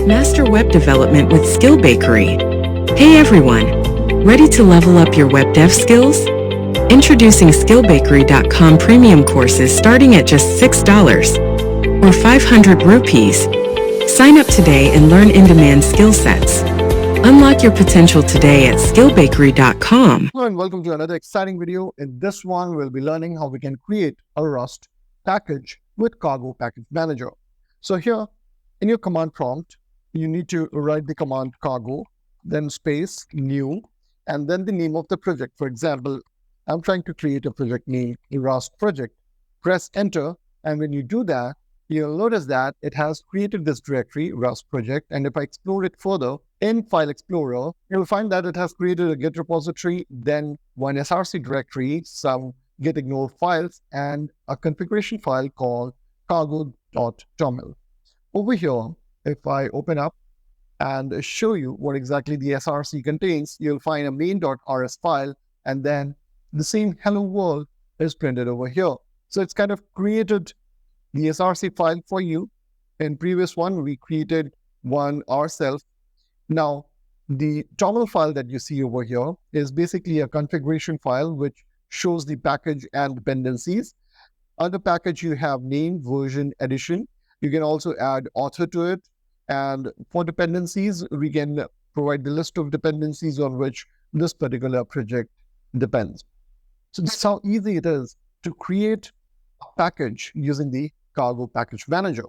Master web development with Skill Bakery. Hey everyone! Ready to level up your web dev skills? Introducing skillbakery.com premium courses starting at just $6 or 500 rupees. Sign up today and learn in-demand skill sets. Unlock your potential today at skillbakery.com. Hello and welcome to another exciting video. In this one, we'll be learning how we can create a Rust package with Cargo Package Manager. So here in your command prompt, you need to write the command cargo, then space, new, and then the name of the project. For example, I'm trying to create a project named Rust project. Press enter, and when you do that, you'll notice that it has created this directory, Rust project. And if I explore it further in File Explorer, you'll find that it has created a Git repository, then one SRC directory, some Git ignore files, and a configuration file called cargo.toml. Over here, if I open up and show you what exactly the SRC contains, you'll find a main.rs file, and then the same hello world is printed over here. So it's kind of created the SRC file for you. In previous one, we created one ourselves. Now, the toml file that you see over here is basically a configuration file which shows the package and dependencies. Under package, you have name, version, edition. You can also add author to it. And for dependencies, we can provide the list of dependencies on which this particular project depends. So that's how easy it is to create a package using the Cargo Package Manager.